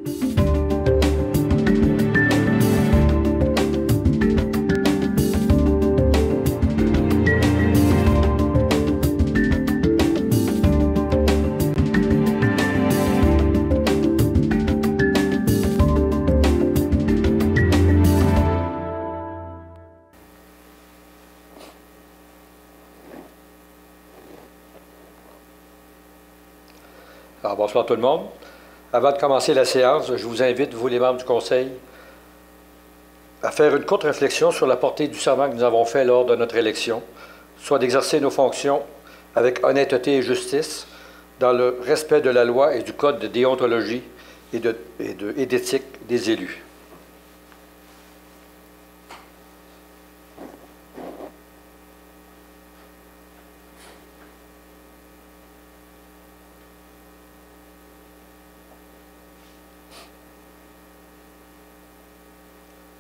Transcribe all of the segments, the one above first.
Alors, bonsoir tout le monde. Avant de commencer la séance, je vous invite, vous les membres du Conseil, à faire une courte réflexion sur la portée du serment que nous avons fait lors de notre élection, soit d'exercer nos fonctions avec honnêteté et justice, dans le respect de la loi et du code de déontologie et d'éthique des élus.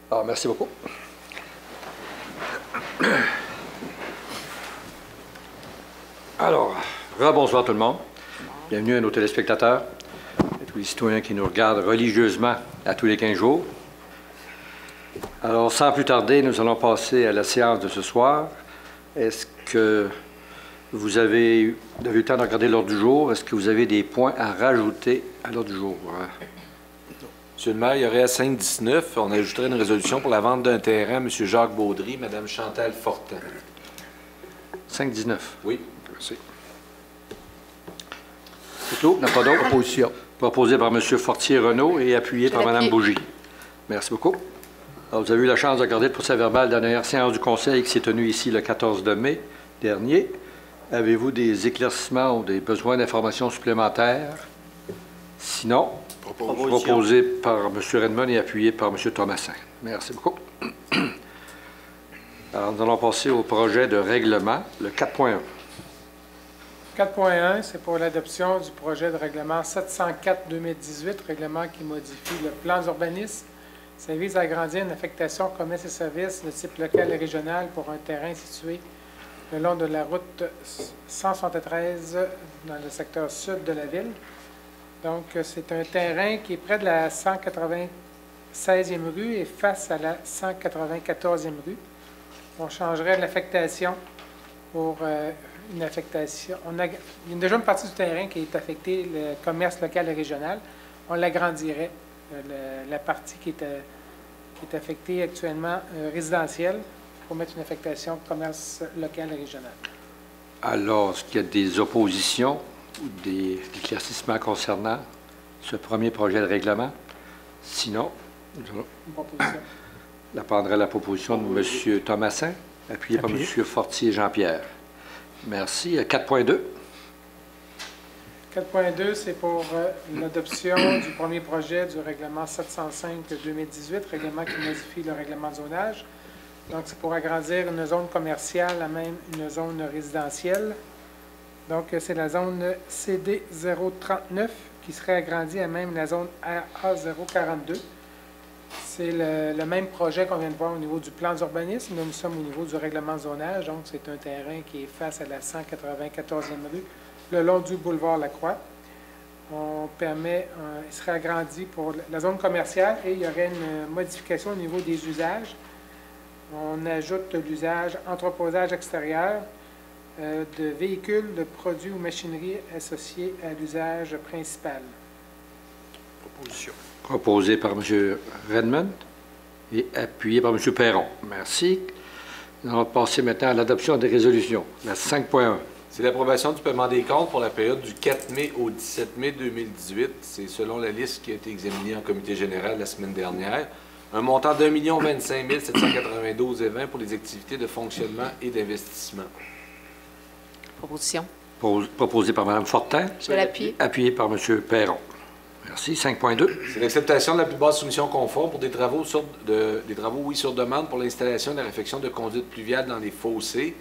Alors, merci beaucoup. Alors, bonsoir tout le monde. Bienvenue à nos téléspectateurs et tous les citoyens qui nous regardent religieusement à tous les 15 jours. Alors, sans plus tarder, nous allons passer à la séance de ce soir. Est-ce que vous avez eu le temps de regarder l'ordre du jour? Est-ce que vous avez des points à rajouter à l'ordre du jour? Monsieur le maire, il y aurait à 5-19, on ajouterait une résolution pour la vente d'un terrain à M. Jacques Baudry, Mme Chantal Fortin. 5-19. Oui. Merci. C'est tout? N'a pas d'autre proposition. Proposé par M. Fortier-Renaud et appuyé par Mme Bougie. Merci beaucoup. Alors, vous avez eu la chance de regarder le procès-verbal de la dernière séance du Conseil qui s'est tenue ici le 14 mai dernier. Avez-vous des éclaircissements ou des besoins d'informations supplémentaires? Sinon, proposé par M. Redmond et appuyé par M. Thomasin. Merci beaucoup. Alors, nous allons passer au projet de règlement, le 4.1. 4.1, c'est pour l'adoption du projet de règlement 704-2018, règlement qui modifie le plan d'urbanisme. Ça vise à agrandir une affectation commerce et services de type local et régional pour un terrain situé le long de la route 173 dans le secteur sud de la ville. Donc, c'est un terrain qui est près de la 196e rue et face à la 194e rue. On changerait l'affectation pour une affectation. Il y a déjà une partie du terrain qui est affectée, le commerce local et régional. On l'agrandirait, la partie qui est affectée actuellement résidentielle, pour mettre une affectation commerce local et régional. Alors, est-ce qu'il y a des oppositions ou des éclaircissements concernant ce premier projet de règlement? Sinon, nous prendrai la proposition de M. Thomasin, appuyé par M. Fortier Jean-Pierre. Merci. 4.2. 4.2, c'est pour l'adoption du premier projet du règlement 705-2018, règlement qui modifie le règlement de zonage. Donc, c'est pour agrandir une zone commerciale à même une zone résidentielle. Donc, c'est la zone CD 039 qui serait agrandie à même la zone AA 042. C'est le même projet qu'on vient de voir au niveau du plan d'urbanisme. Nous sommes au niveau du règlement de zonage. Donc, c'est un terrain qui est face à la 194e rue, le long du boulevard Lacroix. On permet, il serait agrandi pour la zone commerciale et il y aurait une modification au niveau des usages. On ajoute l'usage entreposage extérieur de véhicules, de produits ou machineries associés à l'usage principal. Proposition. Proposé par M. Redmond et appuyé par M. Perron. Merci. Nous allons passer maintenant à l'adoption des résolutions. La 5.1. C'est l'approbation du paiement des comptes pour la période du 4 mai au 17 mai 2018. C'est selon la liste qui a été examinée en comité général la semaine dernière. Un montant d'1 025 792,20 pour les activités de fonctionnement et d'investissement. Proposition. Proposé par Mme Fortin. Je vais l'appuyer. Appuyé par M. Perron. Merci. 5.2. C'est l'acceptation de la plus basse soumission conforme pour des travaux sur demande pour l'installation et la réfection de conduites pluviales dans les fossés.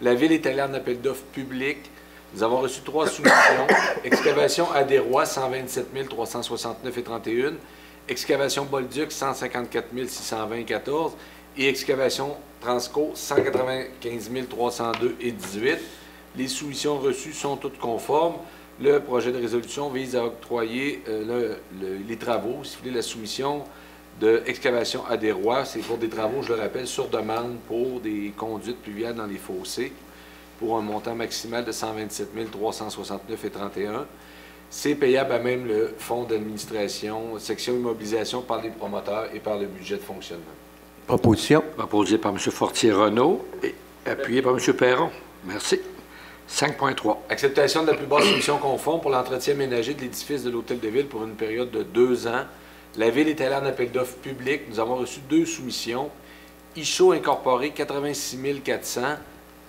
La Ville est allée en appel d'offres public. Nous avons reçu 3 soumissions. Excavation Adérois, 127 369,31. Excavation Bolduc, 154 620,14. Et excavation Transco, 195 302,18. Les soumissions reçues sont toutes conformes. Le projet de résolution vise à octroyer les travaux, si vous voulez, la soumission d'excavation à des rois. C'est pour des travaux, je le rappelle, sur demande pour des conduites pluviales dans les fossés, pour un montant maximal de 127 369,31 $. C'est payable à même le fonds d'administration, section immobilisation par les promoteurs et par le budget de fonctionnement. Proposition. Proposé par M. Fortier-Renault et appuyé par M. Perron. Merci. 5.3. Acceptation de la plus basse soumission conforme pour l'entretien ménager de l'édifice de l'Hôtel de Ville pour une période de 2 ans. La Ville est allée en appel d'offres public. Nous avons reçu 2 soumissions. ISHO incorporé, 86 400.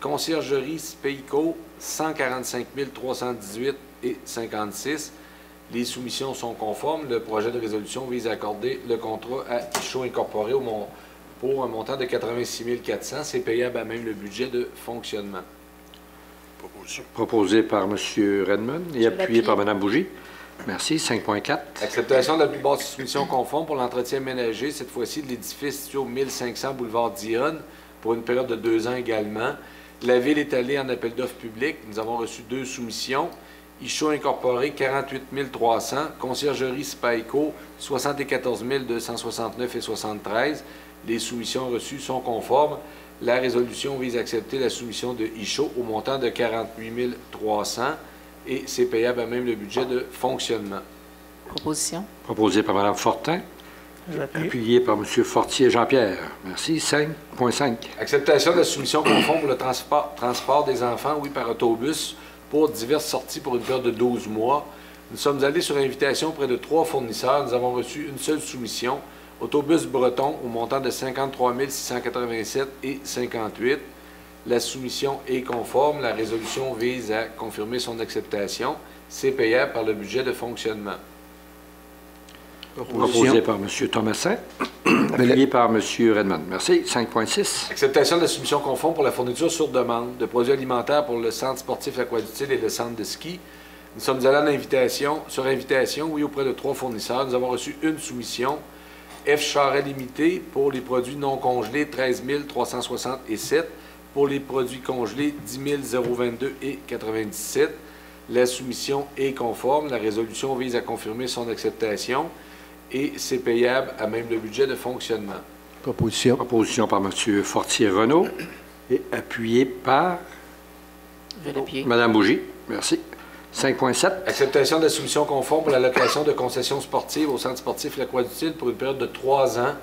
Conciergerie Speico, 145 318,56 $. Les soumissions sont conformes. Le projet de résolution vise à accorder le contrat à ISHO incorporé pour un montant de 86 400 $. C'est payable à même le budget de fonctionnement. Proposé par M. Redmond et appuyé par Mme Bougie. Merci. 5.4. Acceptation de la plus basse soumission conforme pour l'entretien ménager, cette fois-ci de l'édifice situé au 1500 boulevard Dionne, pour une période de 2 ans également. La Ville est allée en appel d'offres public. Nous avons reçu 2 soumissions. ISHO incorporé, 48 300. Conciergerie Speico, 74 269,73 $. Les soumissions reçues sont conformes. La résolution vise à accepter la soumission de ISHO au montant de 48 300 et c'est payable à même le budget de fonctionnement. Proposition. Proposé par Mme Fortin. Appuyé par M. Fortier-Jean-Pierre. Merci. 5.5. Acceptation de la soumission conforme pour le transport des enfants, oui, par autobus, pour diverses sorties pour une période de 12 mois. Nous sommes allés sur invitation auprès de 3 fournisseurs. Nous avons reçu une seule soumission. Autobus breton au montant de 53 687,58 $. La soumission est conforme. La résolution vise à confirmer son acceptation. C'est payable par le budget de fonctionnement. Proposé par M. Thomasin. Appuyé par M. Redmond. Merci. 5.6. Acceptation de la soumission conforme pour la fourniture sur demande de produits alimentaires pour le centre sportif Aquadutile et le centre de ski. Nous sommes allés sur invitation, oui, auprès de 3 fournisseurs. Nous avons reçu une soumission. F. Charret Limité pour les produits non congelés, 13 367. Pour les produits congelés, 10 022,97 $. La soumission est conforme. La résolution vise à confirmer son acceptation et c'est payable à même le budget de fonctionnement. Proposition. Proposition par M. Fortier-Renault et appuyé par Je vais l'appuyer. Mme Bougie. Merci. 5.7. Acceptation de la soumission conforme pour la location de concessions sportives au centre sportif L'Aquadutile pour une période de 3 ans.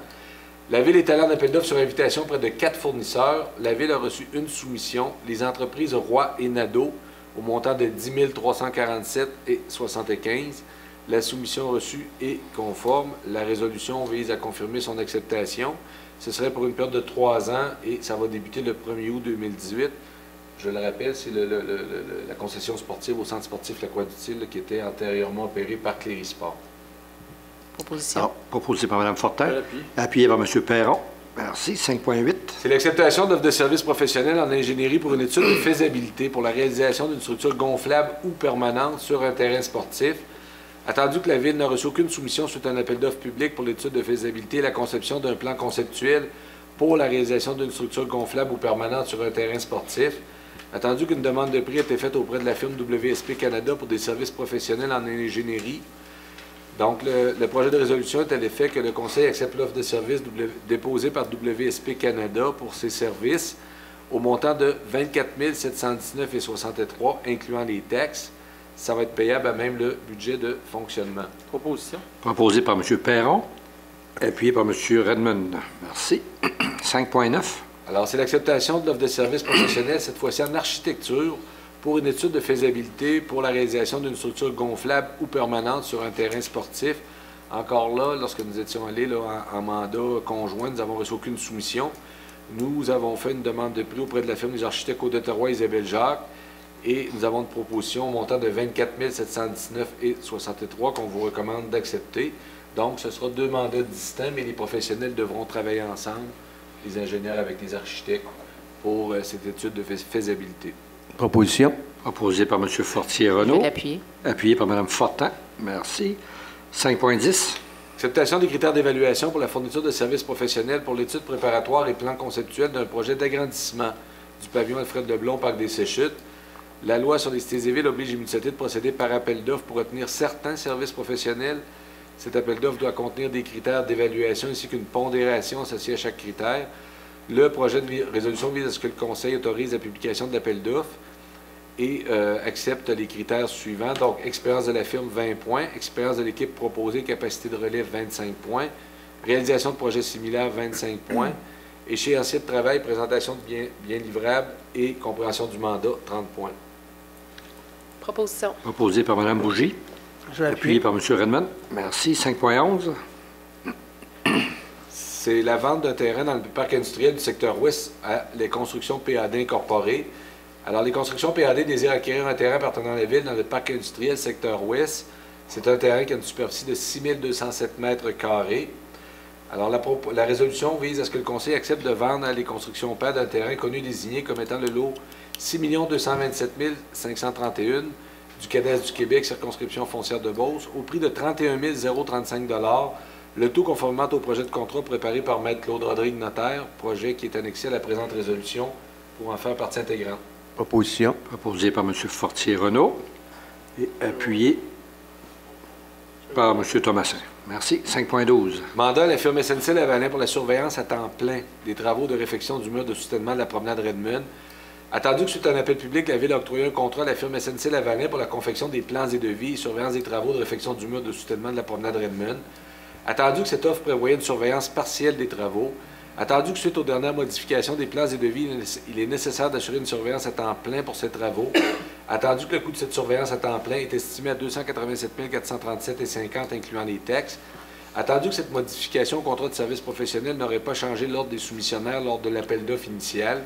La Ville est allée en appel d'offres sur invitation auprès de 4 fournisseurs. La Ville a reçu une soumission. Les entreprises Roy et Nadeau au montant de 10 347,75 $. La soumission reçue est conforme. La résolution vise à confirmer son acceptation. Ce serait pour une période de 3 ans et ça va débuter le 1er août 2018. Je le rappelle, c'est la concession sportive au centre sportif L'Aquadutile qui était antérieurement opérée par Clérisport. Proposition. Proposé par Mme Fortin. Appuyé par M. Perron. Merci. 5.8. C'est l'acceptation d'offres de services professionnels en ingénierie pour une étude de faisabilité pour la réalisation d'une structure gonflable ou permanente sur un terrain sportif. Attendu que la Ville n'a reçu aucune soumission suite à un appel d'offres public pour l'étude de faisabilité et la conception d'un plan conceptuel pour la réalisation d'une structure gonflable ou permanente sur un terrain sportif. Attendu qu'une demande de prix a été faite auprès de la firme WSP Canada pour des services professionnels en ingénierie. Donc, le projet de résolution est à l'effet que le Conseil accepte l'offre de service déposée par WSP Canada pour ses services au montant de 24 719,63 $, incluant les taxes. Ça va être payable à même le budget de fonctionnement. Proposition. Proposé par M. Perron. Appuyé par M. Redmond. Merci. 5.9. Alors, c'est l'acceptation de l'offre de service professionnel, cette fois-ci en architecture, pour une étude de faisabilité pour la réalisation d'une structure gonflable ou permanente sur un terrain sportif. Encore là, lorsque nous étions allés en mandat conjoint, nous n'avons reçu aucune soumission. Nous avons fait une demande de prix auprès de la firme des architectes Aude-Terroir et Isabelle Jacques et nous avons une proposition au montant de 24 719,63 qu'on vous recommande d'accepter. Donc, ce sera 2 mandats distincts, mais les professionnels devront travailler ensemble, les ingénieurs avec les architectes, pour cette étude de faisabilité. Proposition. Proposé par M. Je Fortier-Renault. vais l'appuyer. Appuyé par Mme Fortin. Merci. 5.10. Acceptation des critères d'évaluation pour la fourniture de services professionnels pour l'étude préparatoire et plan conceptuel d'un projet d'agrandissement du pavillon Alfred Leblond, Parc des Séchutes. La loi sur les cités et villes oblige les municipalités de procéder par appel d'offres pour retenir certains services professionnels. Cet appel d'offres doit contenir des critères d'évaluation ainsi qu'une pondération associée à chaque critère. Le projet de résolution vise à ce que le Conseil autorise la publication de l'appel d'offres et accepte les critères suivants. Donc, expérience de la firme, 20 points. Expérience de l'équipe proposée, capacité de relève, 25 points. Réalisation de projets similaires, 25 points. Échéancier de travail, présentation de biens livrables et compréhension du mandat, 30 points. Proposition. Proposé par Mme Bougie. Je vais Appuyé appuyer. par M. Redmond. Merci. 5.11. C'est la vente d'un terrain dans le parc industriel du secteur ouest à les constructions PAD incorporées. Alors, les constructions PAD désirent acquérir un terrain appartenant à la ville dans le parc industriel secteur ouest. C'est un terrain qui a une superficie de 6 207 mètres carrés. Alors, la résolution vise à ce que le Conseil accepte de vendre à les constructions PAD un terrain connu désigné comme étant le lot 6 227 531 du cadastre du Québec, circonscription foncière de Beauce, au prix de 31 035 $, le tout conformément au projet de contrat préparé par Maître Claude Rodrigue, notaire, projet qui est annexé à la présente résolution pour en faire partie intégrante. Proposition. Proposé par M. Fortier-Renaud et appuyé par M. Thomasin. Merci. 5.12. Mandat à la firme SNC-Lavalin pour la surveillance à temps plein des travaux de réfection du mur de soutènement de la promenade Redmond. Attendu que suite à un appel public, la Ville a octroyé un contrat à la firme SNC-Lavalin pour la confection des plans et devis et surveillance des travaux de réfection du mur de soutènement de la promenade Redmond. Attendu que cette offre prévoyait une surveillance partielle des travaux. Attendu que suite aux dernières modifications des plans et devis, il est nécessaire d'assurer une surveillance à temps plein pour ces travaux. Attendu que le coût de cette surveillance à temps plein est estimé à 287 437,50 $, incluant les taxes. Attendu que cette modification au contrat de service professionnel n'aurait pas changé l'ordre des soumissionnaires lors de l'appel d'offres initial.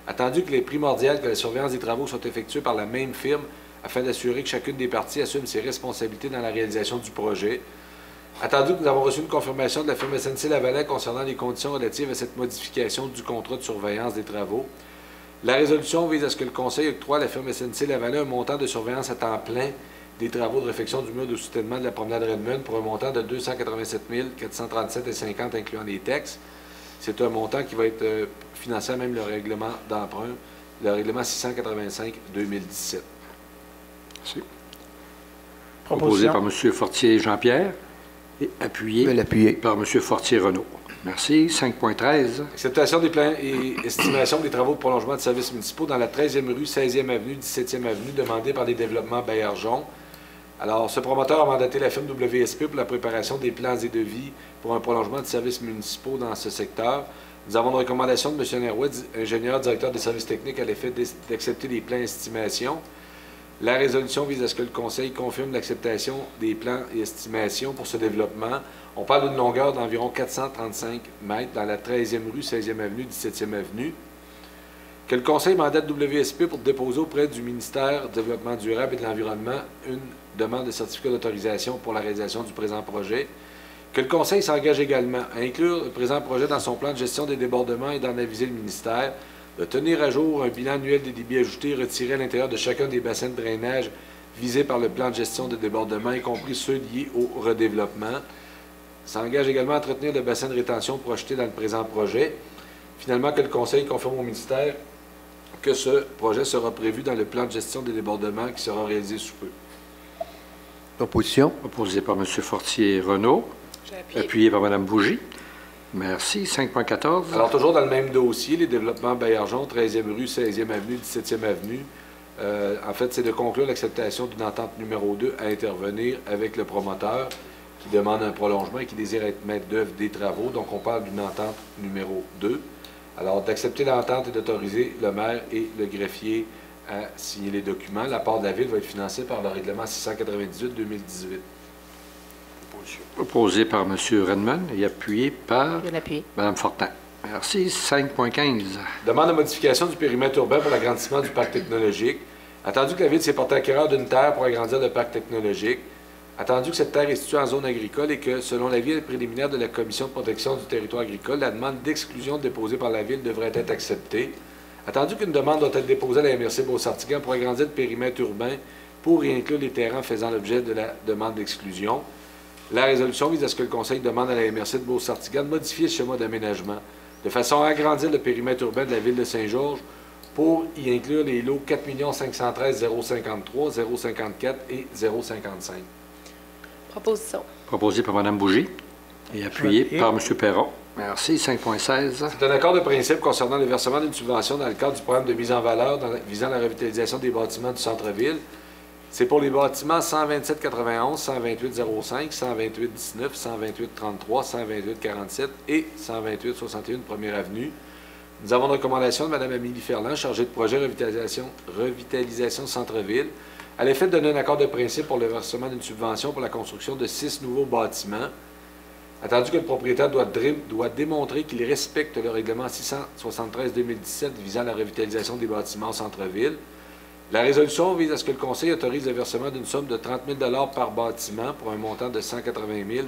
Attendu qu'il est primordial que la surveillance des travaux soit effectuée par la même firme afin d'assurer que chacune des parties assume ses responsabilités dans la réalisation du projet. Attendu que nous avons reçu une confirmation de la firme SNC-Lavalin concernant les conditions relatives à cette modification du contrat de surveillance des travaux. La résolution vise à ce que le Conseil octroie à la firme SNC-Lavalin un montant de surveillance à temps plein des travaux de réfection du mur de soutènement de la promenade Redmond pour un montant de 287 437,50 $, incluant les taxes. C'est un montant qui va être financé à même le règlement d'emprunt, le règlement 685-2017. Merci. Proposé par M. Fortier-Jean-Pierre et appuyé Je vais l'appuyer. par M. Fortier-Renaud. Merci. 5.13. Acceptation des plans et estimation des travaux de prolongement de services municipaux dans la 13e rue, 16e avenue, 17e avenue, demandés par les développements Baillargeon. Alors, ce promoteur a mandaté la firme WSP pour la préparation des plans et devis pour un prolongement de services municipaux dans ce secteur. Nous avons une recommandation de M. Neroy, ingénieur directeur des services techniques, à l'effet d'accepter les plans et estimations. La résolution vise à ce que le Conseil confirme l'acceptation des plans et estimations pour ce développement. On parle d'une longueur d'environ 435 mètres dans la 13e rue, 16e avenue, 17e avenue. Que le Conseil mandate WSP pour déposer auprès du ministère du Développement durable et de l'Environnement une demande de certificat d'autorisation pour la réalisation du présent projet. Que le Conseil s'engage également à inclure le présent projet dans son plan de gestion des débordements et d'en aviser le ministère, de tenir à jour un bilan annuel des débits ajoutés retirés à l'intérieur de chacun des bassins de drainage visés par le plan de gestion des débordements, y compris ceux liés au redéveloppement. S'engage également à entretenir le bassin de rétention projeté dans le présent projet. Finalement, que le Conseil confirme au ministère que ce projet sera prévu dans le plan de gestion des débordements qui sera réalisé sous peu. Proposition. Proposé par M. Fortier-Renaud. J'ai appuyé. Appuyé par Mme Bougie. Merci. 5.14. Alors, toujours dans le même dossier, les développements Baillargeon, 13e rue, 16e avenue, 17e avenue. En fait, c'est de conclure l'acceptation d'une entente numéro 2 à intervenir avec le promoteur qui demande un prolongement et qui désire être maître d'œuvre des travaux. Donc, on parle d'une entente numéro 2. Alors, d'accepter l'entente et d'autoriser le maire et le greffier à signer les documents. La part de la Ville va être financée par le règlement 698-2018. Proposé par M. Redmond et appuyé par Je vais l'appuyer. Mme Fortin. Merci. 5.15. Demande de modification du périmètre urbain pour l'agrandissement du parc technologique. Attendu que la Ville s'est portée acquéreur d'une terre pour agrandir le parc technologique. Attendu que cette terre est située en zone agricole et que, selon l'avis préliminaire de la Commission de protection du territoire agricole, la demande d'exclusion déposée par la Ville devrait être acceptée. Attendu qu'une demande doit être déposée à la MRC Beauce-Sartiguan pour agrandir le périmètre urbain pour y inclure les terrains faisant l'objet de la demande d'exclusion. La résolution vise à ce que le Conseil demande à la MRC de Beauce-Sartiguan de modifier le schéma d'aménagement de façon à agrandir le périmètre urbain de la Ville de Saint-Georges pour y inclure les lots 4 513 053, 054 et 055. Proposition. Proposé par Mme Bougie et appuyé par M. Perron. Merci. 5.16. C'est un accord de principe concernant le versement d'une subvention dans le cadre du programme de mise en valeur visant la revitalisation des bâtiments du centre-ville. C'est pour les bâtiments 127-91, 128-05, 128-19, 128-33, 128-47 et 128-61 Première Avenue. Nous avons une recommandation de Mme Amélie Ferland, chargée de projet revitalisation centre-ville, à l'effet de donner un accord de principe pour le versement d'une subvention pour la construction de 6 nouveaux bâtiments. Attendu que le propriétaire doit démontrer qu'il respecte le règlement 673-2017 visant la revitalisation des bâtiments au centre-ville. La résolution vise à ce que le Conseil autorise le versement d'une somme de 30 000 $ par bâtiment pour un montant de 180 000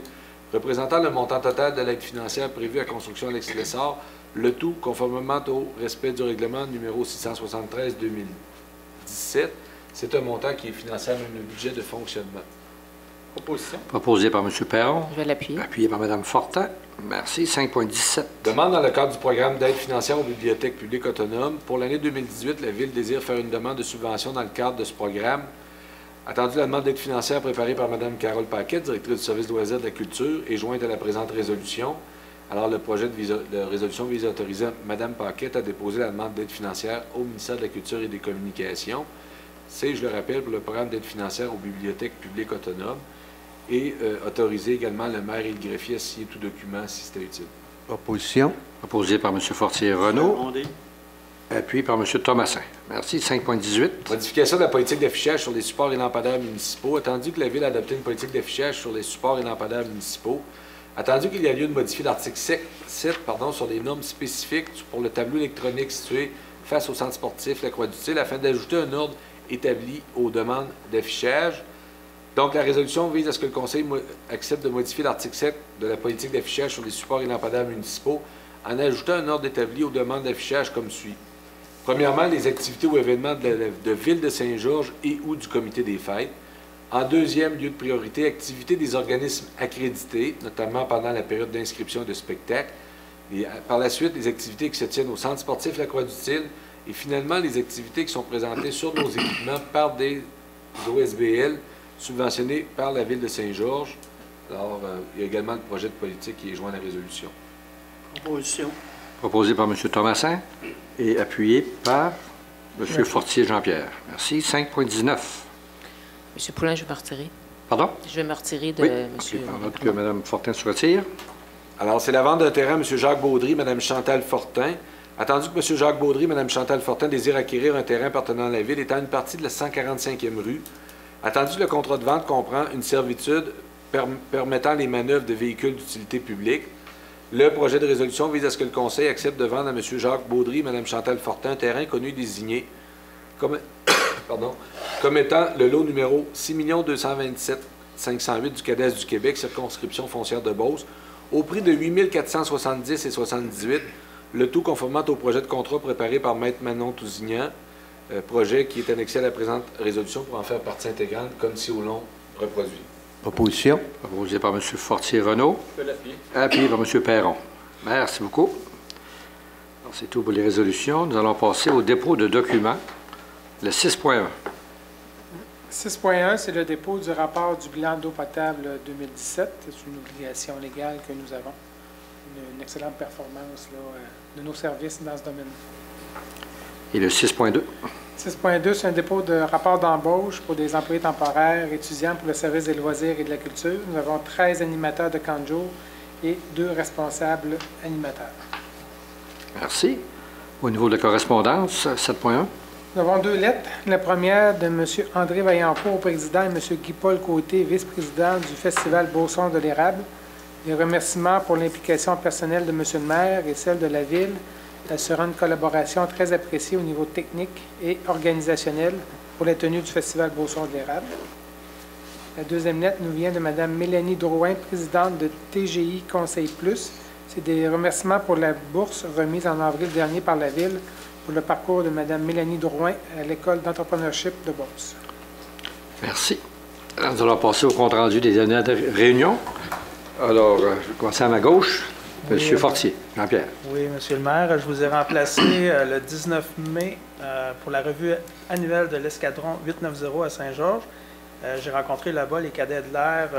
représentant le montant total de l'aide financière prévue à construction à l'ex-Lessard, le tout conformément au respect du règlement numéro 673-2017. C'est un montant qui est financé dans le budget de fonctionnement. Proposition. Proposé par M. Perron. Je vais l'appuyer. Appuyé par Mme Fortin. Merci. 5.17. Demande dans le cadre du programme d'aide financière aux bibliothèques publiques autonomes. Pour l'année 2018, la Ville désire faire une demande de subvention dans le cadre de ce programme. Attendu la demande d'aide financière préparée par Mme Carole Paquet, directrice du service de loisirs de la culture, et jointe à la présente résolution. Alors, le projet de résolution vise à autoriser Mme Paquet à déposer la demande d'aide financière au ministère de la Culture et des Communications. C'est, je le rappelle, pour le programme d'aide financière aux bibliothèques publiques autonomes et autoriser également le maire et le greffier à signer tout document si c'était utile. Proposition. Proposé par M. Fortier-Renaud. Appuyé par M. Thomasin. Merci. 5.18. Modification de la politique d'affichage sur les supports et lampadaires municipaux. Attendu que la Ville a adopté une politique d'affichage sur les supports et lampadaires municipaux, attendu qu'il y a lieu de modifier l'article 7 sur les normes spécifiques pour le tableau électronique situé face au centre sportif La Croix-du-Til afin d'ajouter un ordre établi aux demandes d'affichage. Donc, la résolution vise à ce que le Conseil accepte de modifier l'article 7 de la politique d'affichage sur les supports et lampadaires municipaux en ajoutant un ordre établi aux demandes d'affichage comme suit. Premièrement, les activités ou événements de Ville de Saint-Georges et ou du Comité des fêtes. En deuxième lieu de priorité, activités des organismes accrédités, notamment pendant la période d'inscription de spectacles. Et par la suite, les activités qui se tiennent au centre sportif La Croix-du-Til. Et finalement, les activités qui sont présentées sur nos équipements par des OSBL subventionnés par la Ville de Saint-Georges. Alors, il y a également le projet de politique qui est joint à la résolution. Proposition. Proposé par M. Thomasin et appuyé par M. Fortier-Jean-Pierre. Merci. 5.19. M. Poulin, je vais me retirer. Pardon? Je vais me retirer de Oui. M. Pendant que Mme Fortin se retire. Alors, c'est la vente d'un terrain, M. Jacques Baudry, Mme Chantal Fortin. Attendu que M. Jacques Baudry, Mme Chantal Fortin désirent acquérir un terrain appartenant à la Ville étant une partie de la 145e rue. Attendu que le contrat de vente comprend une servitude permettant les manœuvres de véhicules d'utilité publique. Le projet de résolution vise à ce que le Conseil accepte de vendre à M. Jacques Baudry et Mme Chantal Fortin un terrain connu et désigné comme étant le lot numéro 6 227 508 du cadastre du Québec, circonscription foncière de Beauce, au prix de 8 470,78 $, le tout conformant au projet de contrat préparé par Maître Manon Tousignan, projet qui est annexé à la présente résolution pour en faire partie intégrante, comme si au long reproduit. Proposition. Proposé par M. Fortier-Renaud. Je peux l'appuyer. Appuyé par M. Perron. Merci beaucoup. C'est tout pour les résolutions. Nous allons passer au dépôt de documents. Le 6.1. 6.1, c'est le dépôt du rapport du bilan d'eau potable 2017. C'est une obligation légale que nous avons. Une excellente performance là, de nos services dans ce domaine. Et le 6.2. 6.2, c'est un dépôt de rapport d'embauche pour des employés temporaires étudiants pour le service des loisirs et de la culture. Nous avons 13 animateurs de camp de jour et 2 responsables animateurs. Merci. Au niveau de la correspondance, 7.1. Nous avons 2 lettres. La première de M. André Vaillancourt, président, et M. Guy-Paul Côté, vice-président du Festival Beauson de l'Érable. Des remerciements pour l'implication personnelle de M. le maire et celle de la Ville. Elle sera une collaboration très appréciée au niveau technique et organisationnel pour la tenue du Festival Beauson de l'Érable. La deuxième lettre nous vient de Mme Mélanie Drouin, présidente de TGI Conseil Plus. C'est des remerciements pour la bourse remise en avril dernier par la Ville pour le parcours de Mme Mélanie Drouin à l'École d'entrepreneurship de Beauce. Merci. Alors, nous allons passer au compte-rendu des dernières réunions. Alors, je vais commencer à ma gauche. Oui, M. Fortier, Jean-Pierre. Oui, Monsieur le maire, je vous ai remplacé le 19 mai pour la revue annuelle de l'escadron 890 à Saint-Georges. J'ai rencontré là-bas les cadets de l'air,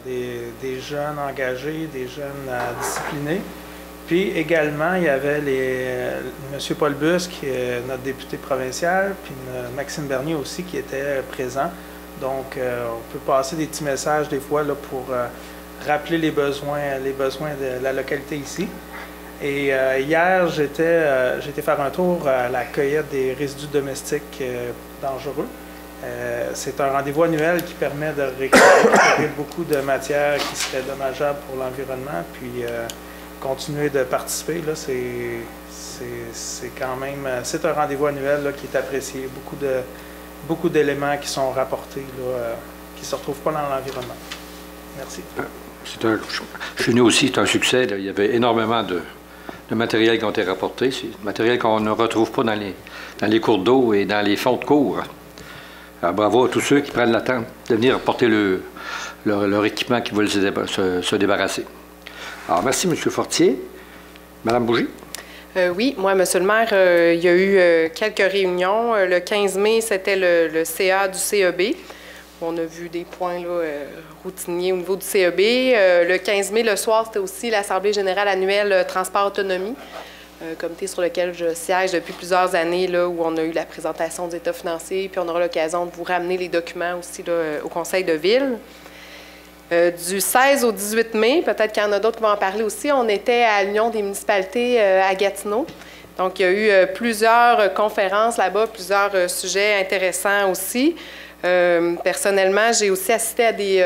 des jeunes engagés, des jeunes disciplinés. Puis également, il y avait M. Paul Busque, notre député provincial, puis Maxime Bernier aussi qui était présent. Donc, on peut passer des petits messages des fois là, pour rappeler les besoins de la localité ici. Et hier, j'ai été faire un tour à la cueillette des résidus domestiques dangereux. C'est un rendez-vous annuel qui permet de récupérer beaucoup de matières qui seraient dommageables pour l'environnement, puis continuer de participer. Là, c'est quand même... C'est un rendez-vous annuel là, qui est apprécié. Beaucoup d'éléments qui sont rapportés, là, qui ne se retrouvent pas dans l'environnement. Merci. Chez nous aussi, c'est un succès. Là. Il y avait énormément de matériel qui ont été rapportés. C'est du matériel qu'on ne retrouve pas dans les cours d'eau et dans les fonds de cours. Alors, bravo à tous ceux qui prennent le temps de venir apporter leur équipement qui veulent se débarrasser. Alors, merci, M. Fortier. Mme Bougie? Oui, moi, M. le maire, il y a eu quelques réunions. Le 15 mai, c'était le CA du CEB. On a vu des points là, routiniers au niveau du CEB. Le 15 mai, le soir, c'était aussi l'Assemblée générale annuelle Transport Autonomie, comité sur lequel je siège depuis plusieurs années, là, où on a eu la présentation des états financiers, puis on aura l'occasion de vous ramener les documents aussi là, au Conseil de ville. Du 16 au 18 mai, peut-être qu'il y en a d'autres qui vont en parler aussi, on était à l'Union des municipalités à Gatineau. Donc, il y a eu plusieurs conférences là-bas, plusieurs sujets intéressants aussi. Personnellement, j'ai aussi assisté à des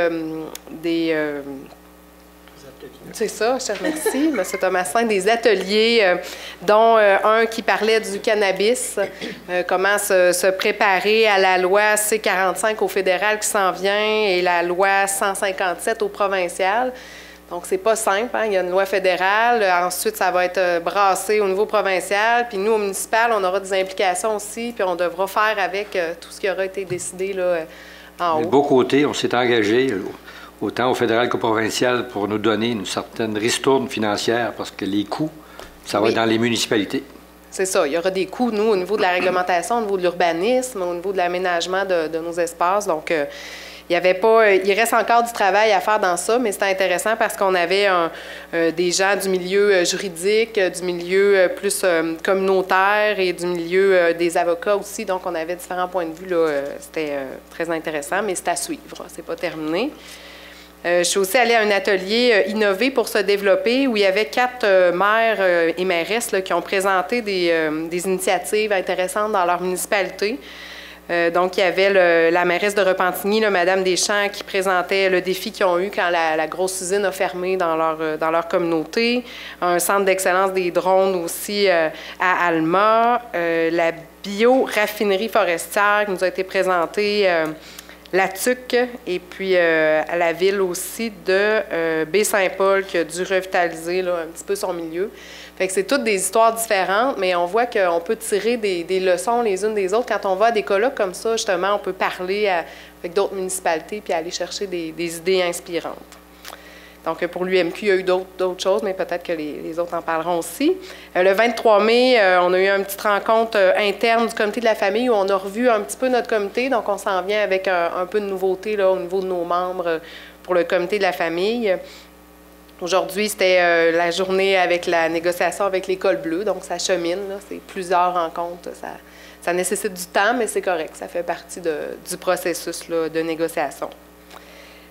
c'est ça, je te remercie, M. Thomasin, des ateliers, dont un qui parlait du cannabis, comment se préparer à la loi C-45 au fédéral qui s'en vient et la loi 157 au provincial. Donc, c'est pas simple, hein? Il y a une loi fédérale, ensuite, ça va être brassé au niveau provincial, puis nous, au municipal, on aura des implications aussi, puis on devra faire avec tout ce qui aura été décidé là, en haut. De beau côté, on s'est engagé, autant au fédéral qu'au provincial, pour nous donner une certaine ristourne financière, parce que les coûts, ça va être dans les municipalités. C'est ça. Il y aura des coûts, nous, au niveau de la réglementation, au niveau de l'urbanisme, au niveau de l'aménagement de nos espaces. Donc, il reste encore du travail à faire dans ça, mais c'était intéressant parce qu'on avait des gens du milieu juridique, du milieu plus communautaire et du milieu des avocats aussi. Donc, on avait différents points de vue. C'était très intéressant, mais c'est à suivre. C'est pas terminé. Je suis aussi allée à un atelier Innover pour se développer où il y avait 4 maires et mairesses là, qui ont présenté des initiatives intéressantes dans leur municipalité. Donc, il y avait la mairesse de Repentigny, là, Mme Deschamps, qui présentait le défi qu'ils ont eu quand la grosse usine a fermé dans leur communauté. Un centre d'excellence des drones aussi à Alma. La bio-raffinerie forestière qui nous a été présentée la TUC et puis à la ville aussi de Baie-Saint-Paul qui a dû revitaliser là, un petit peu son milieu. Fait que c'est toutes des histoires différentes, mais on voit qu'on peut tirer des leçons les unes des autres. Quand on va à des colloques comme ça, justement, on peut parler avec d'autres municipalités puis aller chercher des idées inspirantes. Donc, pour l'UMQ, il y a eu d'autres choses, mais peut-être que les autres en parleront aussi. Le 23 mai, on a eu une petite rencontre interne du comité de la famille où on a revu un petit peu notre comité. Donc, on s'en vient avec un peu de nouveauté là, au niveau de nos membres pour le comité de la famille. Aujourd'hui, c'était la journée avec la négociation avec l'École bleue. Donc, ça chemine. C'est plusieurs rencontres. Ça nécessite du temps, mais c'est correct. Ça fait partie du processus là, de négociation.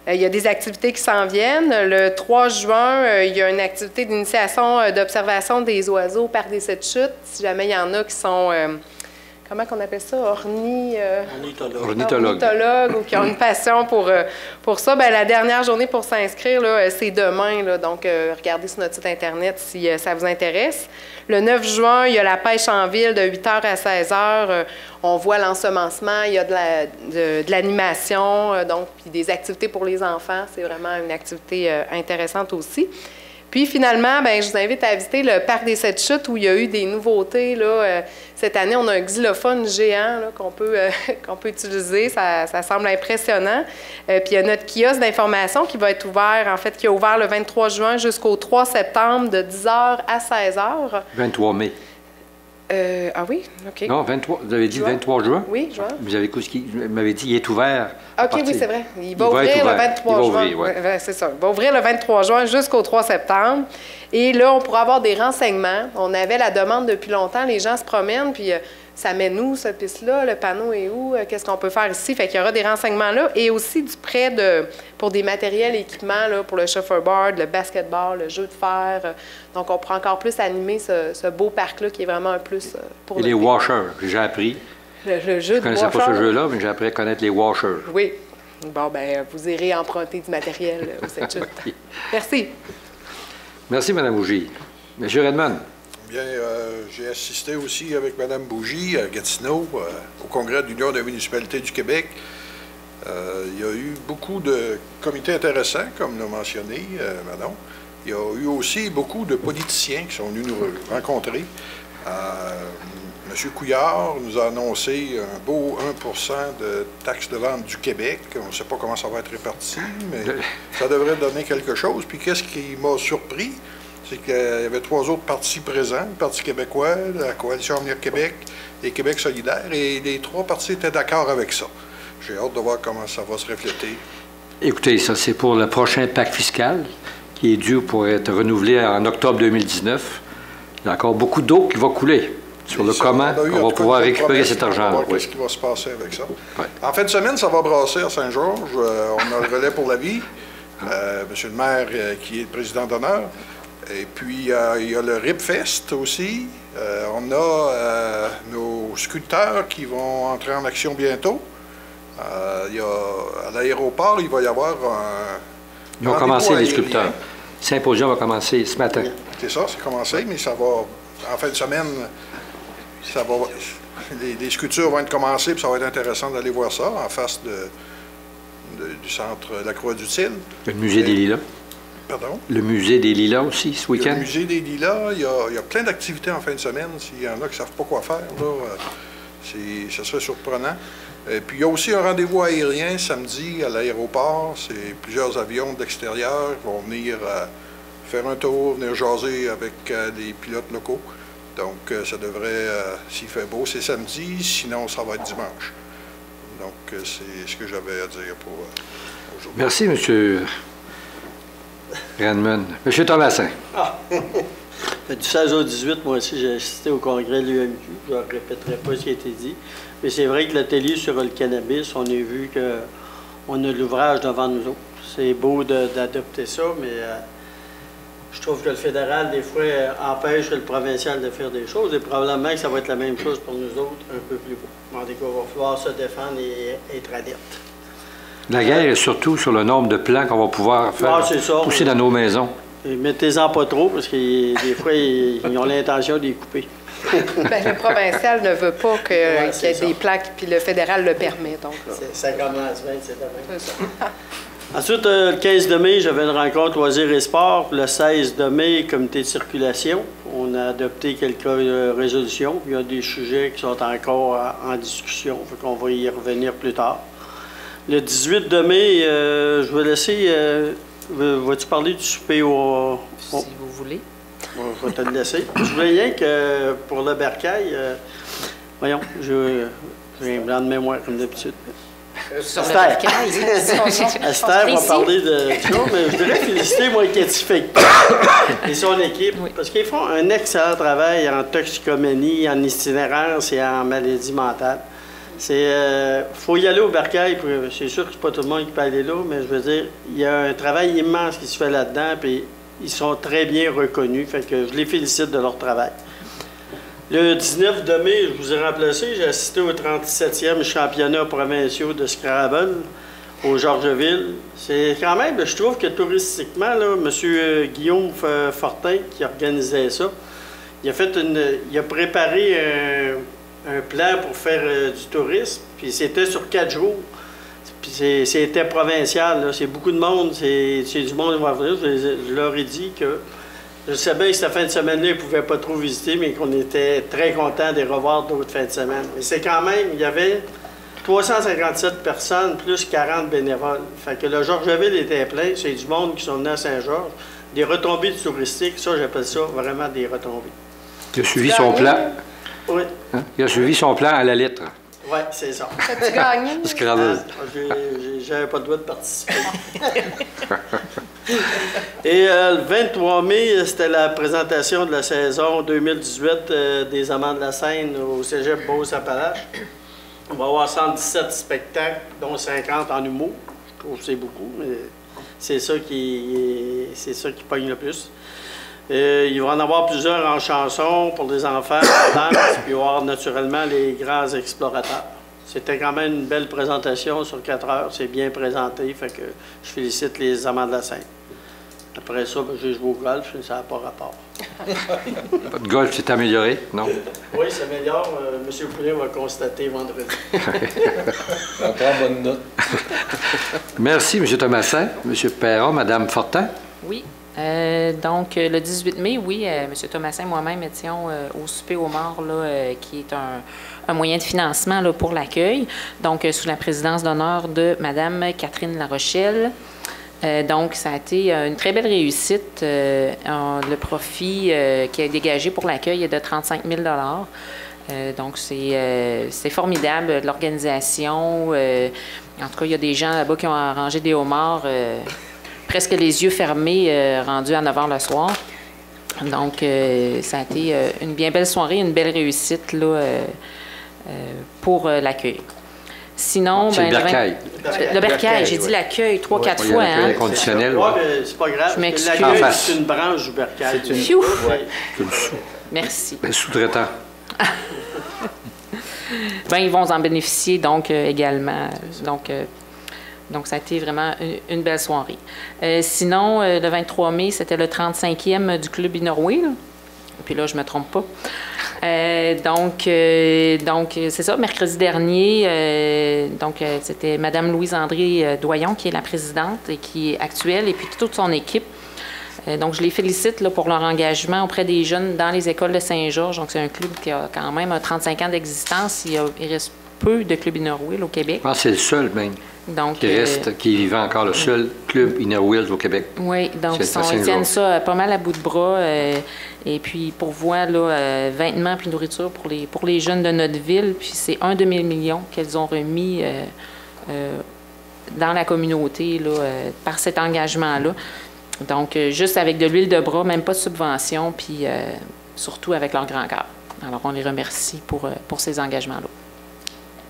Il y a des activités qui s'en viennent. Le 3 juin, il y a une activité d'initiation d'observation des oiseaux au Parc des Sept Chutes. Si jamais il y en a qui sont, comment on appelle ça, ornithologues ou qui ont une passion pour ça, bien, la dernière journée pour s'inscrire, c'est demain. Là, donc, regardez sur notre site Internet si ça vous intéresse. Le 9 juin, il y a la pêche en ville de 8h à 16h. On voit l'ensemencement, il y a de l'animation, donc puis des activités pour les enfants. C'est vraiment une activité intéressante aussi. Puis finalement, bien, je vous invite à visiter le Parc des Sept Chutes où il y a eu des nouveautés. Là. Cette année, on a un xylophone géant là, qu'on peut utiliser. Ça semble impressionnant. Puis il y a notre kiosque d'information qui va être ouvert, en fait, qui a ouvert le 23 juin jusqu'au 3 septembre de 10h à 16h. 23 mai. Ah oui? OK. Non, 23. Vous avez dit le Juin? 23 juin? Oui, juin. Vous avez m'avez dit qu'il est ouvert. OK, oui, c'est vrai. Il va être ouvrir le ouvert. 23 Il va juin. ouvrir, ouais. Ouais, c'est ça. Il va ouvrir le 23 juin jusqu'au 3 septembre. Et là, on pourra avoir des renseignements. On avait la demande depuis longtemps. Les gens se promènent, puis ça mène où, cette piste-là? Le panneau est où? Qu'est-ce qu'on peut faire ici? Fait qu'il y aura des renseignements là. Et aussi du prêt pour des matériels et équipements, là, pour le chauffeur-board, le basketball, le jeu de fer. Donc, on pourra encore plus animer ce beau parc-là qui est vraiment un plus pour Et les washers, j'ai appris. Le jeu Je ne de connaissais pas washer. ce jeu-là, mais j'ai appris à connaître les washers. Oui. Bon, ben vous irez emprunter du matériel au 7 chutes. Oui. Merci. Merci, Mme Bougie. Monsieur Redmond. Bien, j'ai assisté aussi avec Mme Bougie à Gatineau, au congrès de l'Union des municipalités du Québec. Il y a eu beaucoup de comités intéressants, comme l'a mentionné Manon. Il y a eu aussi beaucoup de politiciens qui sont venus nous rencontrer. M. Couillard nous a annoncé un beau 1% de taxe de vente du Québec. On ne sait pas comment ça va être réparti, mais ça devrait donner quelque chose. Puis qu'est-ce qui m'a surpris, c'est qu'il y avait 3 autres partis présents, le Parti québécois, la Coalition Avenir Québec et Québec solidaire, et les 3 partis étaient d'accord avec ça. J'ai hâte de voir comment ça va se refléter. Écoutez, ça, c'est pour le prochain pacte fiscal qui est dû pour être renouvelé en octobre 2019. Il y a encore beaucoup d'eau qui va couler sur le comment on va pouvoir récupérer cet argent-là. Qu'est-ce qui va se passer avec ça? Oui. En fin de semaine, ça va brasser à Saint-Georges. On a le relais pour la vie. Monsieur le maire, qui est le président d'honneur. Et puis, il y a le RIP-Fest aussi. On a nos sculpteurs qui vont entrer en action bientôt. À l'aéroport, il va y avoir un... Ils ont commencé, les sculpteurs. Le symposium va commencer ce matin. C'est ça, c'est commencé, mais ça va... En fin de semaine, ça va... Les sculptures vont être commencées, puis ça va être intéressant d'aller voir ça en face du centre La Croix-du-Til. Le musée des Lilas. Pardon? Le musée des Lilas aussi, ce week-end. Le musée des Lilas, il y a plein d'activités en fin de semaine. S'il y en a qui ne savent pas quoi faire, ça serait surprenant. Et puis, il y a aussi un rendez-vous aérien samedi à l'aéroport. C'est plusieurs avions de l'extérieur qui vont venir faire un tour, venir jaser avec des pilotes locaux. Donc, ça devrait, s'il fait beau, c'est samedi. Sinon, ça va être dimanche. Donc, c'est ce que j'avais à dire pour aujourd'hui. Merci, M. Redmond. M. Thomasin. Du 16 au 18, moi aussi, j'ai assisté au congrès de l'UMQ. Je ne répéterai pas ce qui a été dit. Mais c'est vrai que l'atelier sur le cannabis, on a vu qu'on a l'ouvrage devant nous autres. C'est beau d'adopter ça, mais je trouve que le fédéral, des fois, empêche le provincial de faire des choses. Et probablement que ça va être la même chose pour nous autres, un peu plus beau. En tout cas, il va falloir se défendre et être adepte. La guerre est surtout sur le nombre de plants qu'on va pouvoir faire pousser dans nos maisons. Et mettez-en pas trop, parce que des fois, ils ont l'intention de les couper. Bien, le provincial ne veut pas qu'il y ait des plaques, puis le fédéral le permet. Donc, ça commence bien, c'est demain. C'est ça. Ensuite, le 15 de mai, j'avais une rencontre Loisirs et Sport. Le 16 de mai, comité de circulation. On a adopté quelques résolutions. Il y a des sujets qui sont encore en discussion. Il faut qu'on va y revenir plus tard. Le 18 de mai, je vais laisser... vas-tu parler du souper au... Si vous voulez. On va te le laisser. Je voulais rien que pour le bercail, voyons, j'ai un blanc de mémoire comme d'habitude. Esther va parler de ça, mais je voudrais féliciter moi Cathy Fecteau et son équipe, parce qu'ils font un excellent travail en toxicomanie, en itinérance et en maladie mentale. Faut y aller au bercail, c'est sûr que c'est pas tout le monde qui peut aller là, mais je veux dire, il y a un travail immense qui se fait là-dedans, puis ils sont très bien reconnus, fait que je les félicite de leur travail. Le 19 de mai, je vous ai remplacé, j'ai assisté au 37e championnat provincial de Scrabble au Georgeville. C'est quand même, je trouve que touristiquement, là, M. Guillaume Fortin, qui organisait ça, il a préparé un plan pour faire du tourisme, puis c'était sur 4 jours. Puis c'était provincial, c'est beaucoup de monde, c'est du monde qui va venir. Je leur ai dit que je savais que cette fin de semaine-là, ils ne pouvaient pas trop visiter, mais qu'on était très contents de les revoir d'autres fins de semaine. Mais c'est quand même, il y avait 357 personnes plus 40 bénévoles. Fait que le Georgeville était plein, c'est du monde qui sont venus à Saint-Georges. Des retombées touristiques, ça, j'appelle ça vraiment des retombées. Tu as suivi son plan? Oui. Hein? Il a suivi son plan à la lettre. Oui, c'est ça. As-tu gagné? Scrabble. J'avais pas le droit de participer. Et le 23 mai, c'était la présentation de la saison 2018 des Amants de la Seine au Cégep Beauce-Appalaches. On va avoir 117 spectacles, dont 50 en humour. Je trouve que c'est beaucoup, mais c'est ça qui pogne le plus. Il va en avoir plusieurs en chansons pour les enfants, en danse, puis il va y avoir naturellement les grands explorateurs. C'était quand même une belle présentation sur 4 heures. C'est bien présenté, fait que je félicite les Amants de la Seine. Après ça, j'ai joué au golf, ça n'a pas rapport. Votre golf s'est amélioré, non? Oui, ça s'améliore. M. Poulin va constater vendredi. On prend bonne note. Merci, M. Thomasin. M. Perron, Mme Fortin. Oui. Donc, le 18 mai, oui, M. Thomasin et moi-même étions au souper aux morts, là, qui est un moyen de financement là, pour l'accueil, donc sous la présidence d'honneur de Mme Catherine Larochelle. Donc, ça a été une très belle réussite. Le profit qui est dégagé pour l'accueil est de 35 000 donc, c'est formidable, l'organisation. En tout cas, il y a des gens là-bas qui ont arrangé des homards presque les yeux fermés, rendus à 9 h le soir. Donc, ça a été une bien belle soirée, une belle réussite là, pour l'accueil. Sinon, c'est le bercail. Le bercail, j'ai dit l'accueil 3-4 fois. Il y a un conditionnel. Oui, mais c'est pas grave. Je m'excuse. L'accueil, c'est une branche du bercail. Merci. Ben, sous-traitant. Ils vont en bénéficier donc également. Donc, ça a été vraiment une belle soirée. Sinon, le 23 mai, c'était le 35e du Club Inouï. Puis là, je ne me trompe pas. Donc c'est ça, mercredi dernier, c'était Mme Louise-André Doyon, qui est la présidente et qui est actuelle, et puis toute son équipe. Donc, je les félicite là, pour leur engagement auprès des jeunes dans les écoles de Saint-Georges. Donc, c'est un club qui a quand même 35 ans d'existence. Il reste peu de clubs Inner Wheel au Québec. Je pense que c'est le seul, même, donc, qui vivait encore, le seul club Inner Wheels au Québec. Oui, donc ils tiennent ça pas mal à bout de bras. Et puis, ils pourvoient là, vêtements puis nourriture pour les jeunes de notre ville. Puis, c'est 1 demi-million qu'elles ont remis dans la communauté là, par cet engagement-là. Donc, juste avec de l'huile de bras, même pas de subvention, puis surtout avec leur grand cœur. Alors, on les remercie pour ces engagements-là.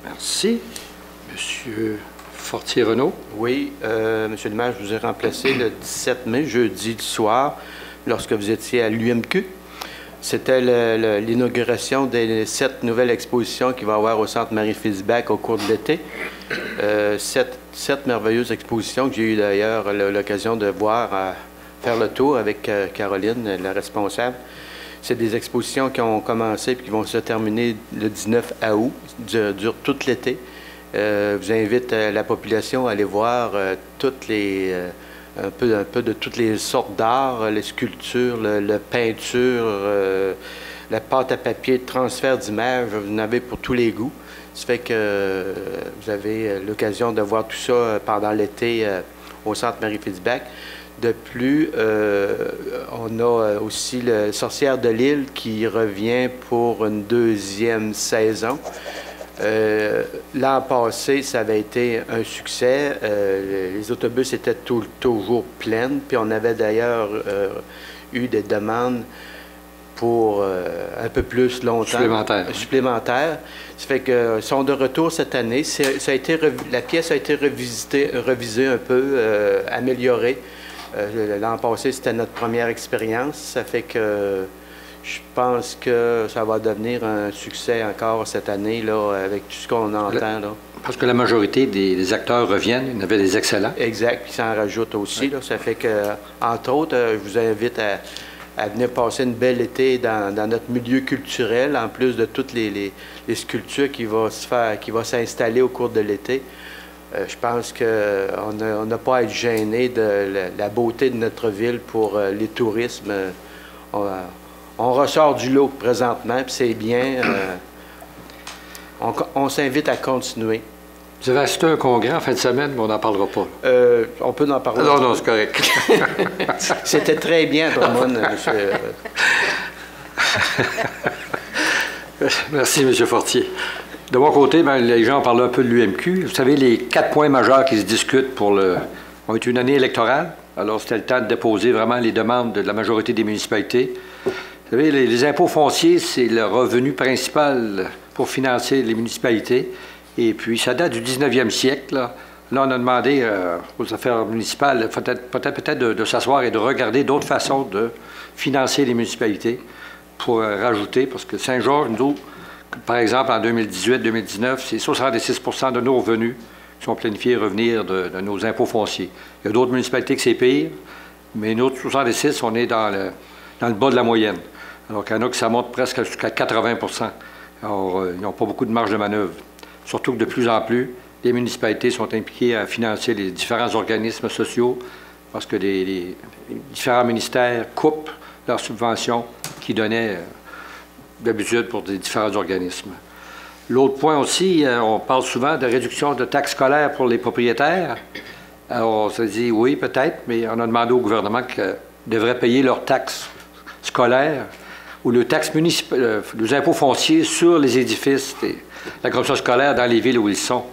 Merci. Monsieur Fortier-Renaud. Oui, Monsieur le maire, je vous ai remplacé le 17 mai, jeudi du soir, lorsque vous étiez à l'UMQ. C'était l'inauguration des 7 nouvelles expositions qu'il va y avoir au Centre Marie-Fitzbach au cours de l'été. 7 merveilleuses expositions que j'ai eu d'ailleurs l'occasion de voir, faire le tour avec Caroline, la responsable. C'est des expositions qui ont commencé et qui vont se terminer le 19 août, durent tout l'été. Je vous invite la population à aller voir toutes les... un peu de toutes les sortes d'art, les sculptures, la peinture, la pâte à papier, le transfert d'images, vous en avez pour tous les goûts. Ça fait que vous avez l'occasion de voir tout ça pendant l'été au Centre Marie-Fitzbach. De plus, on a aussi le Sorcière de l'île qui revient pour une 2e saison. L'an passé, ça avait été un succès. Les autobus étaient toujours pleins. Puis on avait d'ailleurs eu des demandes pour un peu plus longtemps. Supplémentaires. Ça fait que sont de retour cette année. La pièce a été revisée un peu, améliorée. L'an passé, c'était notre première expérience. Ça fait que je pense que ça va devenir un succès encore cette année, là, avec tout ce qu'on entend. Là. Parce que la majorité des acteurs reviennent. Il y en avait des excellents. Exact, puis ça en rajoute aussi. Là. Ça fait que, entre autres, je vous invite à venir passer une belle été dans notre milieu culturel, en plus de toutes les sculptures qui vont s'installer au cours de l'été. Je pense qu'on n'a pas à être gêné de la beauté de notre ville pour les tourismes. On ressort du lot présentement, puis c'est bien. On s'invite à continuer. Vous avez assisté à un congrès en fin de semaine, mais on n'en parlera pas. On peut en parler. Non, c'est correct. C'était très bien, Drummond, monsieur. Merci, M. Fortier. De mon côté, les gens parlent un peu de l'UMQ. Vous savez, les 4 points majeurs qui se discutent ont été une année électorale. Alors, c'était le temps de déposer vraiment les demandes de la majorité des municipalités. Vous savez, les impôts fonciers, c'est le revenu principal pour financer les municipalités. Et puis, ça date du 19e siècle. Là, on a demandé aux affaires municipales peut-être de s'asseoir et de regarder d'autres façons de financer les municipalités pour rajouter, parce que Saint-Georges, nous, par exemple, en 2018-2019, c'est 66 de nos revenus qui sont planifiés revenir de nos impôts fonciers. Il y a d'autres municipalités que c'est pire, mais nous, 66, on est dans le bas de la moyenne. Alors qu'il y en a que ça monte presque jusqu'à 80 Alors, ils n'ont pas beaucoup de marge de manœuvre. Surtout que de plus en plus, les municipalités sont impliquées à financer les différents organismes sociaux parce que les différents ministères coupent leurs subventions qu'ils donnaient d'habitude pour des différents organismes. L'autre point aussi, on parle souvent de réduction de taxes scolaires pour les propriétaires. Alors, on se dit oui, peut-être, mais on a demandé au gouvernement qu'ils devraient payer leurs taxes scolaires ou les taxes municipales, les impôts fonciers sur les édifices, la commission scolaire dans les villes où ils sont.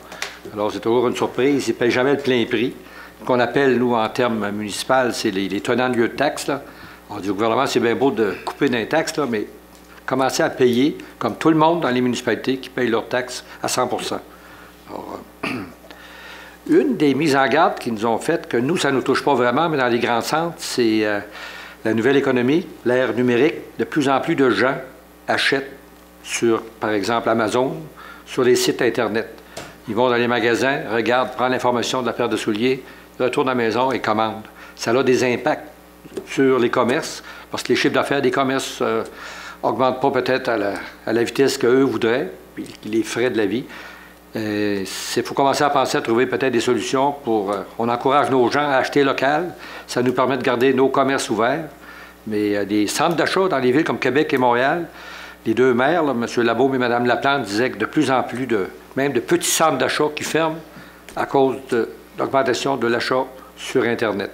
Alors, c'est toujours une surprise. Ils ne payent jamais le plein prix. Ce qu'on appelle, nous, en termes municipaux, c'est les tenants de lieu de taxes. Là. On dit au gouvernement, c'est bien beau de couper des taxes, là, mais commencer à payer, comme tout le monde dans les municipalités qui payent leurs taxes à 100 Alors, une des mises en garde qu'ils nous ont faites, que nous, ça ne nous touche pas vraiment, mais dans les grands centres, c'est la nouvelle économie, l'ère numérique. De plus en plus de gens achètent sur, par exemple, Amazon, sur les sites Internet. Ils vont dans les magasins, regardent, prennent l'information de la paire de souliers, retournent à la maison et commandent. Ça a des impacts sur les commerces, parce que les chiffres d'affaires des commerces n'augmentent pas peut-être à la vitesse qu'eux voudraient, puis les frais de la vie. Il faut commencer à penser à trouver peut-être des solutions pour... on encourage nos gens à acheter local. Ça nous permet de garder nos commerces ouverts. Mais des centres d'achat dans les villes comme Québec et Montréal, les deux maires, là, M. Labaume et Mme Laplante, disaient que de plus en plus même de petits centres d'achat qui ferment à cause de l'augmentation de l'achat sur Internet.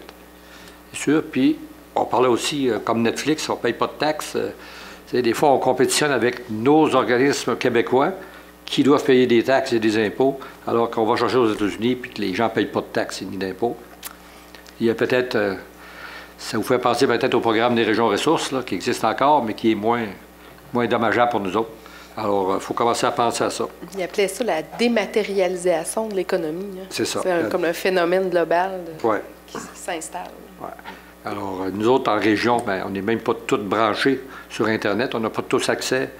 C'est sûr. Puis, on parlait aussi, comme Netflix, on ne paye pas de taxes. Des fois, on compétitionne avec nos organismes québécois qui doivent payer des taxes et des impôts, alors qu'on va chercher aux États-Unis puis que les gens ne payent pas de taxes ni d'impôts. Il y a peut-être... ça vous fait penser peut-être au programme des régions ressources, là, qui existe encore, mais qui est moins dommageable pour nous autres. Alors, il faut commencer à penser à ça. Il appelait ça la dématérialisation de l'économie. C'est ça. C'est comme un phénomène global qui s'installe. Ouais. Alors, nous autres, en région, on n'est même pas tous branchés sur Internet. On n'a pas tous accès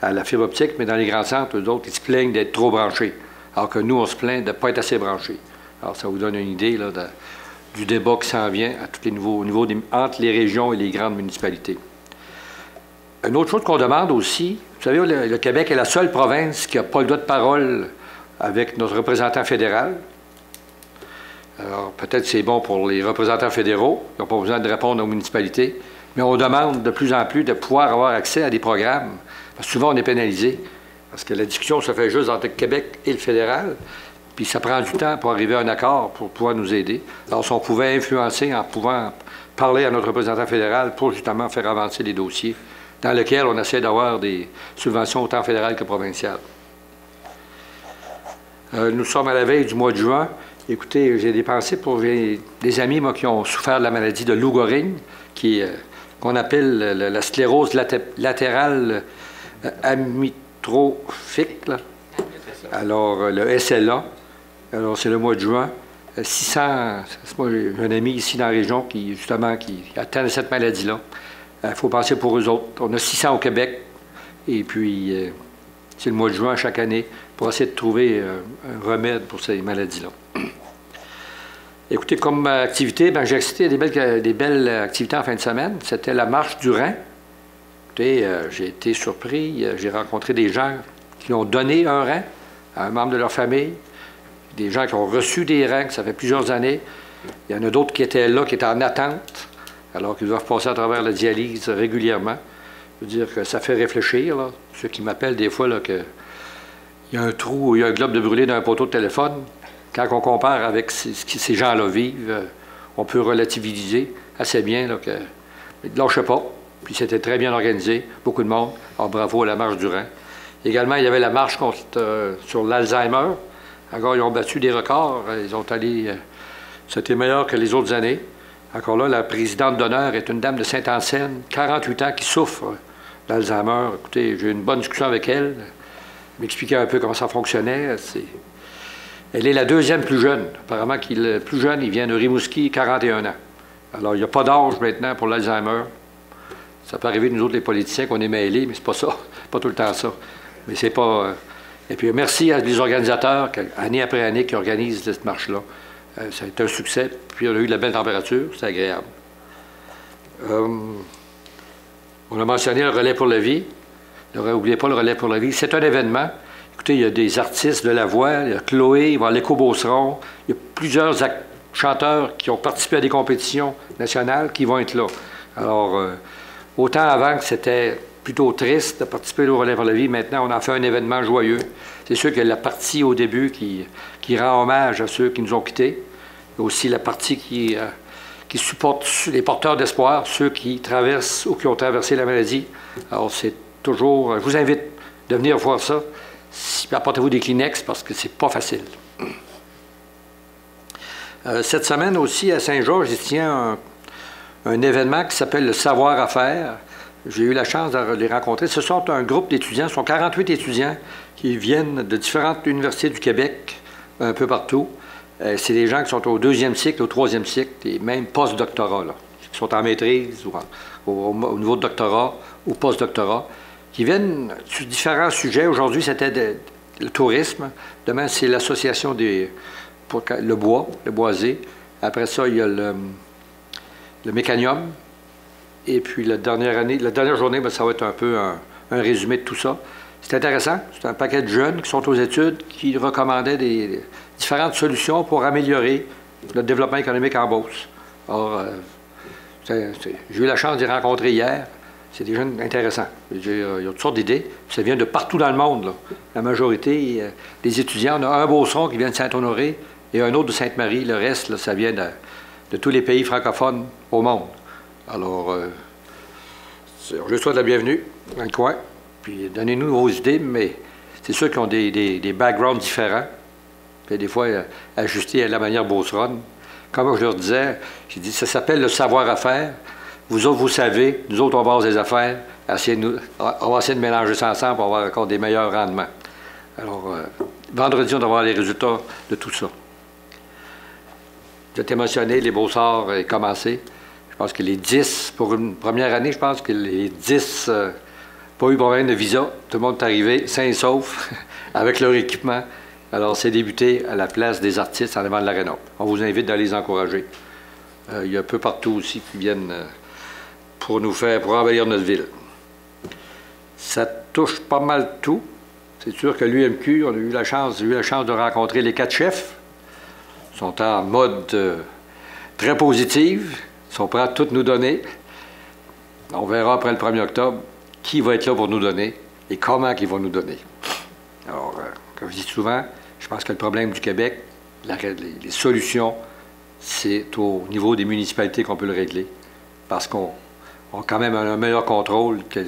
à la fibre optique, mais dans les grands centres, eux autres, ils se plaignent d'être trop branchés. Alors que nous, on se plaint de ne pas être assez branchés. Alors, ça vous donne une idée là, du débat qui s'en vient à tous les niveaux, entre les régions et les grandes municipalités. Une autre chose qu'on demande aussi, vous savez, le Québec est la seule province qui n'a pas le droit de parole avec notre représentant fédéral. Alors, peut-être c'est bon pour les représentants fédéraux, ils n'ont pas besoin de répondre aux municipalités, mais on demande de plus en plus de pouvoir avoir accès à des programmes. Parce que souvent, on est pénalisé, parce que la discussion se fait juste entre le Québec et le fédéral, puis ça prend du temps pour arriver à un accord pour pouvoir nous aider. Alors, si on pouvait influencer en pouvant parler à notre représentant fédéral pour justement faire avancer les dossiers dans lesquels on essaie d'avoir des subventions autant fédérales que provinciales. Nous sommes à la veille du mois de juin. Écoutez, j'ai des pensées pour des amis, moi, qui ont souffert de la maladie de Lou Gehrig, qu'on appelle la sclérose latérale amyotrophique. Là. Alors, le SLA. Alors, c'est le mois de juin. 600, moi, j'ai un ami ici dans la région qui atteint de cette maladie-là. Il faut penser pour eux autres. On a 600 au Québec. Et puis, c'est le mois de juin chaque année pour essayer de trouver un remède pour ces maladies-là. Écoutez, comme activité, j'ai assisté à des belles activités en fin de semaine. C'était la marche du Rhin. Écoutez, j'ai été surpris. J'ai rencontré des gens qui ont donné un rein à un membre de leur famille, des gens qui ont reçu des reins, que ça fait plusieurs années. Il y en a d'autres qui étaient là, qui étaient en attente, alors qu'ils doivent passer à travers la dialyse régulièrement. Je veux dire que ça fait réfléchir, là. Ceux qui m'appellent des fois, là, qu'il y a un trou ou il y a un globe de brûlé dans un poteau de téléphone. Quand on compare avec ce que ces gens-là vivent, on peut relativiser assez bien là, que ne lâchez pas. Puis c'était très bien organisé, beaucoup de monde. Alors bravo à la marche du Rhin. Également, il y avait la marche sur l'Alzheimer. Encore, ils ont battu des records. C'était meilleur que les autres années. Encore là, la présidente d'honneur est une dame de Saint-Anselme, 48 ans, qui souffre d'Alzheimer. Écoutez, j'ai eu une bonne discussion avec elle. Elle m'expliquait un peu comment ça fonctionnait. Elle est la deuxième plus jeune. Apparemment, le plus jeune, il vient de Rimouski, 41 ans. Alors, il n'y a pas d'âge maintenant pour l'Alzheimer. Ça peut arriver, nous autres, les politiciens, qu'on est mêlés, mais c'est pas ça. Pas tout le temps ça. Mais c'est pas... Et puis, merci à les organisateurs, année après année, qui organisent cette marche-là. Ça a été un succès. Puis, on a eu de la belle température. C'est agréable. On a mentionné le relais pour la vie. N'oubliez pas le relais pour la vie. C'est un événement. Écoutez, il y a des artistes de la voix. Il y a Chloé, il va y avoir l'Écho Beauceron. Il y a plusieurs chanteurs qui ont participé à des compétitions nationales qui vont être là. Alors, autant avant que c'était plutôt triste de participer au relais pour la vie, maintenant, on en fait un événement joyeux. C'est sûr qu'il y a la partie au début qui rend hommage à ceux qui nous ont quittés. Il y a aussi la partie qui supporte les porteurs d'espoir, ceux qui traversent ou qui ont traversé la maladie. Alors, c'est toujours... Je vous invite de venir voir ça. Apportez-vous des Kleenex parce que c'est pas facile. Cette semaine aussi, à Saint-Georges, il tient un événement qui s'appelle le Savoir à faire. J'ai eu la chance de les rencontrer. Ce sont un groupe d'étudiants, ce sont 48 étudiants qui viennent de différentes universités du Québec, un peu partout. C'est des gens qui sont au 2e cycle, au 3e cycle, et même post-doctorat, qui sont en maîtrise, ou au niveau de doctorat, ou post-doctorat, qui viennent sur différents sujets. Aujourd'hui, c'était le tourisme. Demain, c'est l'association le bois, le boisé. Après ça, il y a le mécanium. Et puis, la dernière journée, bien, ça va être un peu un résumé de tout ça. C'est intéressant. C'est un paquet de jeunes qui sont aux études qui recommandaient des différentes solutions pour améliorer le développement économique en Beauce. Alors, j'ai eu la chance d'y rencontrer hier. C'est des jeunes intéressants. Il y a toutes sortes d'idées. Ça vient de partout dans le monde, là. La majorité des étudiants, on a un Beauceron qui vient de Saint-Honoré et un autre de Sainte-Marie. Le reste, là, ça vient de tous les pays francophones au monde. Alors, je vous souhaite la bienvenue dans le coin. Puis, donnez-nous vos idées, mais c'est sûr qu'ils ont des backgrounds différents. Puis, des fois, ajustés à la manière beauceronne. Comme je leur disais, j'ai dit, ça s'appelle le savoir à faire. Vous autres, vous savez, nous autres, on va avoir des affaires. On va essayer de mélanger ça ensemble pour avoir encore des meilleurs rendements. Alors, vendredi, on va avoir les résultats de tout ça. Vous êtes émotionné, les Beaux-Arts ont commencé. Je pense que les 10, pour une première année, je pense que les 10, pas eu problème de visa. Tout le monde est arrivé sain et sauf, avec leur équipement. Alors, c'est débuté à la place des artistes en avant de l'aréna. On vous invite d'aller les encourager. Il y a un peu partout aussi qui viennent pour embellir notre ville. Ça touche pas mal tout. C'est sûr que l'UMQ, j'ai eu la chance de rencontrer les 4 chefs. Ils sont en mode très positif. Ils sont prêts à tout nous donner. On verra après le 1er octobre qui va être là pour nous donner et comment ils vont nous donner. Alors, comme je dis souvent, je pense que le problème du Québec, les solutions, c'est au niveau des municipalités qu'on peut le régler. Parce qu'on a quand même un meilleur contrôle que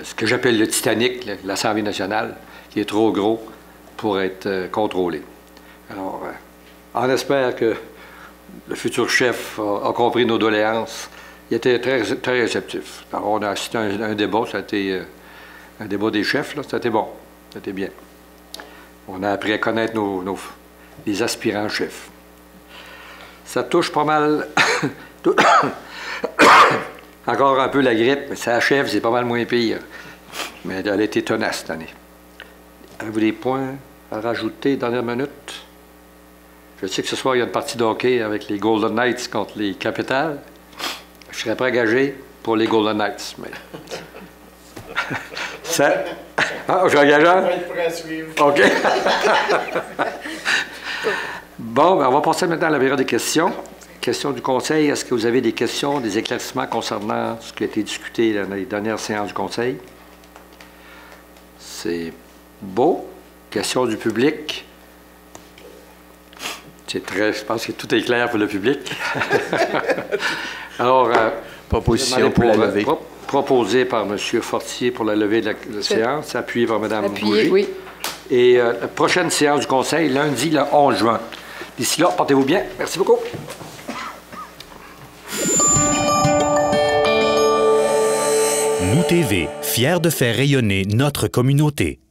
ce que j'appelle le Titanic, l'Assemblée nationale, qui est trop gros pour être contrôlé. Alors, on espère que le futur chef a compris nos doléances. Il était très, très réceptif. Alors, on a assisté à un débat, ça a été un débat des chefs, là, ça a été bon, ça a été bien. On a appris à connaître les aspirants chefs. Ça touche pas mal, encore un peu la grippe, mais ça achève, c'est pas mal moins pire. Mais elle a été tenace cette année. Avez-vous des points à rajouter dernière minute? Je sais que ce soir, il y a une partie de hockey avec les Golden Knights contre les Capitals. Je serais pas engagé pour les Golden Knights, mais... ça... Ah, je suis engageant? OK. Bon, bien, on va passer maintenant à la période des questions. Questions du Conseil. Est-ce que vous avez des questions, des éclaircissements concernant ce qui a été discuté dans les dernières séances du Conseil? C'est beau. Questions du public. Je pense que tout est clair pour le public. Alors, proposition pour la levée. proposé par M. Fortier pour la levée de la séance, appuyé par Mme Bougie. Oui. Et la prochaine séance du Conseil, lundi, le 11 juin. D'ici là, portez-vous bien. Merci beaucoup. Nous TV, fiers de faire rayonner notre communauté.